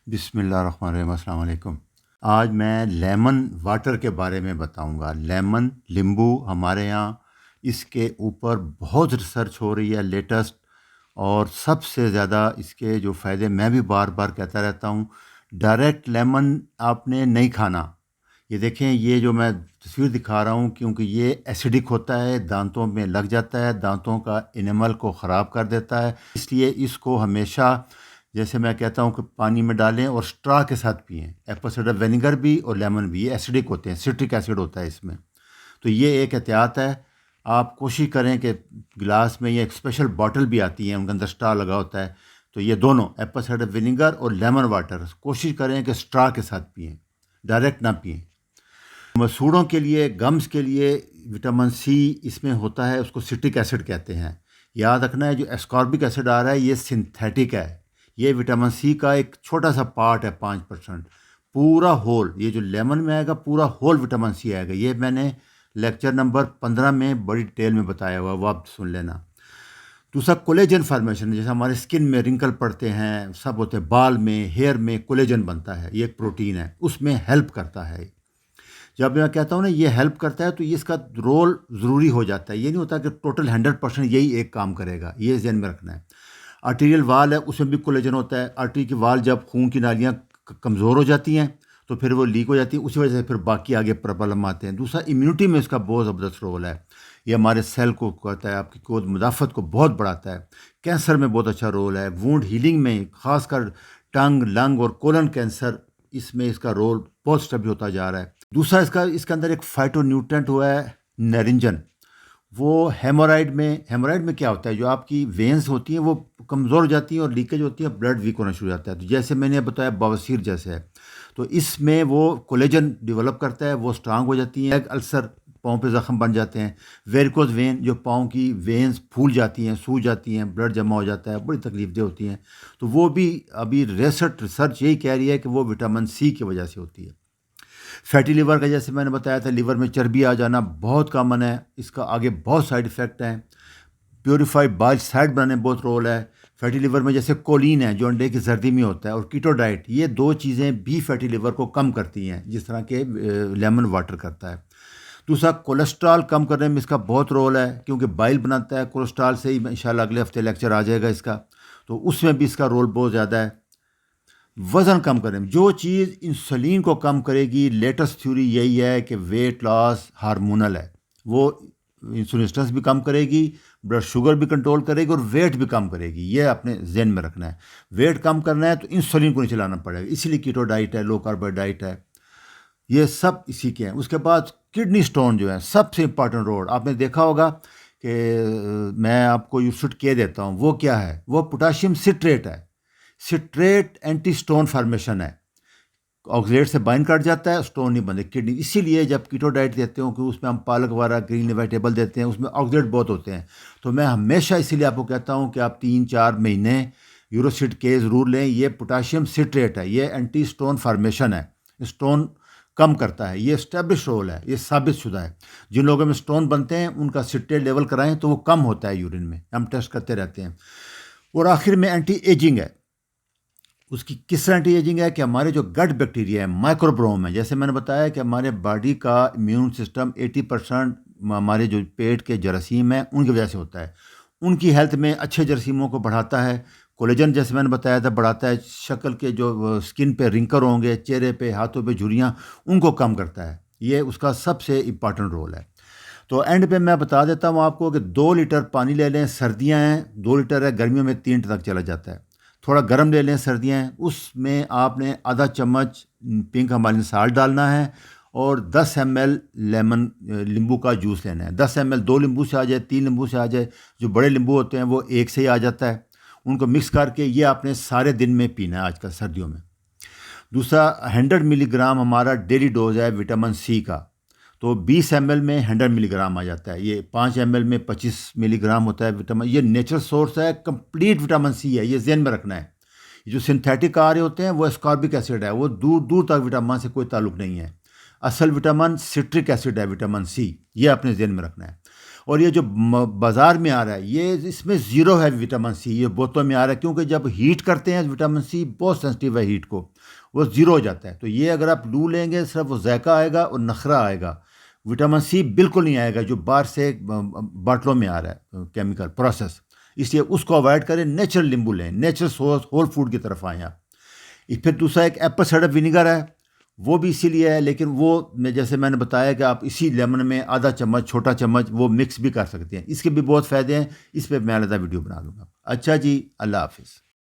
बिस्मिल्लाहिर्रहमानिर्रहीम, अस्सलाम वालेकुम। आज मैं लेमन वाटर के बारे में बताऊंगा। लेमन नींबू हमारे यहाँ इसके ऊपर बहुत रिसर्च हो रही है लेटेस्ट, और सबसे ज़्यादा इसके जो फ़ायदे मैं भी बार बार कहता रहता हूँ। डायरेक्ट लेमन आपने नहीं खाना। ये देखें, ये जो मैं तस्वीर दिखा रहा हूँ, क्योंकि ये एसिडिक होता है, दांतों में लग जाता है, दांतों का इनेमल को ख़राब कर देता है। इसलिए इसको हमेशा, जैसे मैं कहता हूँ, कि पानी में डालें और स्ट्रा के साथ पिएं। एप्पल साइडर विनेगर भी और लेमन भी, ये एसिडिक होते हैं, सिट्रिक एसिड होता है इसमें। तो ये एक एहतियात है। आप कोशिश करें कि गिलास में, ये एक स्पेशल बॉटल भी आती है, उनके अंदर स्ट्रा लगा होता है। तो ये दोनों एप्पल साइडर विनेगर और लेमन वाटर कोशिश करें कि स्ट्रा के साथ पिएं, डायरेक्ट ना पिएं। मसूड़ों के लिए, गम्स के लिए विटामिन सी इसमें होता है, उसको सिट्रिक एसिड कहते हैं। याद रखना है, जो एस्कॉर्बिक एसिड आ रहा है ये सिंथेटिक है। ये विटामिन सी का एक छोटा सा पार्ट है, 5%। पूरा होल, ये जो लेमन में आएगा, पूरा होल विटामिन सी आएगा। ये मैंने लेक्चर नंबर 15 में बड़ी डिटेल में बताया हुआ, वो आप सुन लेना। दूसरा, कोलेजन फार्मेशन, जैसे हमारे स्किन में रिंकल पड़ते हैं, सब होते हैं, बाल में, हेयर में कोलेजन बनता है, ये एक प्रोटीन है, उसमें हेल्प करता है। जब मैं कहता हूँ ना ये हेल्प करता है, तो ये इसका रोल ज़रूरी हो जाता है। ये नहीं होता कि टोटल 100% यही एक काम करेगा, ये ध्यान में रखना है। आर्टीरियल वाल है, उसमें भी कोलेजन होता है। आर्टरी की वाल, जब खून की नालियाँ कमज़ोर हो जाती हैं तो फिर वो लीक हो जाती है, उसी वजह से फिर बाकी आगे प्रॉब्लम आते हैं। दूसरा, इम्यूनिटी में इसका बहुत ज़बरदस्त रोल है। ये हमारे सेल को करता है, आपकी कोद मुदाफ़त को बहुत बढ़ाता है। कैंसर में बहुत अच्छा रोल है। वुंड हीलिंग में, ख़ासकर टंग, लंग और कोलन कैंसर, इसमें इसका रोल बहुत स्टेबल होता जा रहा है। दूसरा, इसके अंदर एक फाइटोन्यूट्रेंट हुआ है, नारिंजन। वो हेमोराइड में क्या होता है, जो आपकी वेंस होती हैं वो कमज़ोर हो जाती हैं और लीकेज होती है, ब्लड वीक होना शुरू हो जाता है। तो जैसे मैंने बताया, बवासीर जैसे है, तो इसमें वो कोलेजन डेवलप करता है, वो स्ट्रांग हो जाती हैं। अल्सर, पाँव पे ज़ख्म बन जाते हैं। वेरिकोज वेन, जो पाँव की वेंस फूल जाती हैं, सूज जाती हैं, ब्लड जमा हो जाता है, बड़ी तकलीफ दे होती हैं। तो वो भी अभी रिसर्च यही कह रही है कि वो विटामिन सी की वजह से होती है। फैटी लिवर का, जैसे मैंने बताया था, लिवर में चर्बी आ जाना बहुत कॉमन है। इसका आगे बहुत साइड इफ़ेक्ट हैं। प्योरीफाइड बाइल साइड बनाने में बहुत रोल है। फैटी लिवर में जैसे कोलिन है, जो अंडे की जर्दी में होता है, और कीटो डाइट, ये दो चीज़ें भी फैटी लिवर को कम करती हैं, जिस तरह के लेमन वाटर करता है। दूसरा, कोलेस्ट्रॉल कम करने में इसका बहुत रोल है, क्योंकि बाइल बनाता है। कोलेस्ट्रॉल से ही इंशाल्लाह अगले हफ्ते लेक्चर आ जाएगा इसका, तो उसमें भी इसका रोल बहुत ज़्यादा है। वज़न कम करने में, जो चीज़ इंसुलिन को कम करेगी, लेटेस्ट थ्योरी यही है कि वेट लॉस हार्मोनल है। वो इंसुलिन रेजिस्टेंस भी कम करेगी, ब्लड शुगर भी कंट्रोल करेगी और वेट भी कम करेगी। ये अपने जहन में रखना है। वेट कम करना है तो इंसुलिन को नहीं चलाना पड़ेगा, इसीलिए कीटो डाइट है, लो कार्बोहाइड्रेट डाइट है, ये सब इसी के हैं। उसके बाद किडनी स्टोन जो है सबसे इंपॉर्टेंट रोल, आपने देखा होगा कि मैं आपको यूसुट कह देता हूँ, वो क्या है, वो पोटाशियम सिट्रेट है। सिट्रेट एंटी स्टोन फार्मेशन है। ऑक्सलेट से बाइंड कर जाता है, स्टोन नहीं बनते किडनी। इसीलिए जब कीटो डाइट देते हो, कि उसमें हम पालक वगैरह ग्रीन वेजिटेबल देते हैं, उसमें ऑक्सलेट बहुत होते हैं। तो मैं हमेशा इसीलिए आपको कहता हूँ कि आप 3-4 महीने यूरोसिट के ज़रूर लें। ये पोटाशियम सिट्रेट है, ये एंटी स्टोन फार्मेशन है, स्टोन कम करता है। ये स्टेब्लिश रोल है, ये साबित शुदा है। जिन लोगों में स्टोन बनते हैं, उनका सिट्रेट लेवल कराएं तो वो कम होता है यूरिन में, हम टेस्ट करते रहते हैं। और आखिर में एंटी एजिंग है। उसकी किस तरह एंटी एजिंग है कि हमारे जो गट बैक्टीरिया है, माइक्रोब्रोम है, जैसे मैंने बताया कि हमारे बॉडी का इम्यून सिस्टम 80% हमारे जो पेट के जरासीम हैं उनकी वजह से होता है। उनकी हेल्थ में अच्छे जरासीमों को बढ़ाता है। कोलेजन, जैसे मैंने बताया था, बढ़ाता है। शक्ल के जो स्किन पे रिंकल होंगे, चेहरे पे, हाथों पे झुर्रियाँ, उनको कम करता है। ये उसका सबसे इम्पॉर्टेंट रोल है। तो एंड पे मैं बता देता हूँ आपको कि 2 लीटर पानी ले लें। सर्दियाँ हैं 2 लीटर है, गर्मियों में 3 तक चला जाता है। थोड़ा गर्म ले लें, सर्दियाँ हैं, उसमें आपने आधा चम्मच पिंक हमालिन साल्ट डालना है, और 10 ml लेमन, नींबू का जूस लेना है। 10 ml 2 नींबू से आ जाए, 3 नींबू से आ जाए। जो बड़े नींबू होते हैं वो 1 से ही आ जाता है। उनको मिक्स करके ये आपने सारे दिन में पीना है आजकल सर्दियों में। दूसरा, 100 मिलीग्राम हमारा डेली डोज है विटामिन सी का। तो 20 ml में 100 मिलीग्राम आ जाता है। ये 5 ml में 25 मिलीग्राम होता है विटामिन। ये नेचुरल सोर्स है, कंप्लीट विटामिन सी है, ये ज़हन में रखना है। ये जो सिंथेटिक आ रहे होते हैं वो एस्कॉर्बिक एसिड है, वो दूर दूर तक विटामिन से कोई ताल्लुक नहीं है। असल विटामिन सिट्रिक एसिड है, विटामिन सी, ये अपने ज़हन में रखना है। और ये जो बाज़ार में आ रहा है ये इसमें ज़ीरो है विटामिन सी, ये बोतलों में आ रहा है, क्योंकि जब हीट करते हैं विटामिन सी बहुत सेंसिटिव है हीट को, वो ज़ीरो हो जाता है। तो ये अगर आप लू लेंगे सिर्फ वो जायका आएगा और नखरा आएगा, विटामिन सी बिल्कुल नहीं आएगा जो बाहर से बाटलों में आ रहा है केमिकल प्रोसेस। इसलिए उसको अवॉइड करें, नेचुरल नींबू लें, नेचुरल सोर्स होल फूड की तरफ आएँ आप। फिर दूसरा एक एप्पल साइडर विनीगर है, वो भी इसीलिए है, लेकिन वो जैसे मैंने बताया कि आप इसी लेमन में आधा चम्मच छोटा चम्मच वो मिक्स भी कर सकते हैं, इसके भी बहुत फ़ायदे हैं। इस पर मैं अलग वीडियो बना दूंगा। अच्छा जी, अल्लाह हाफिज़।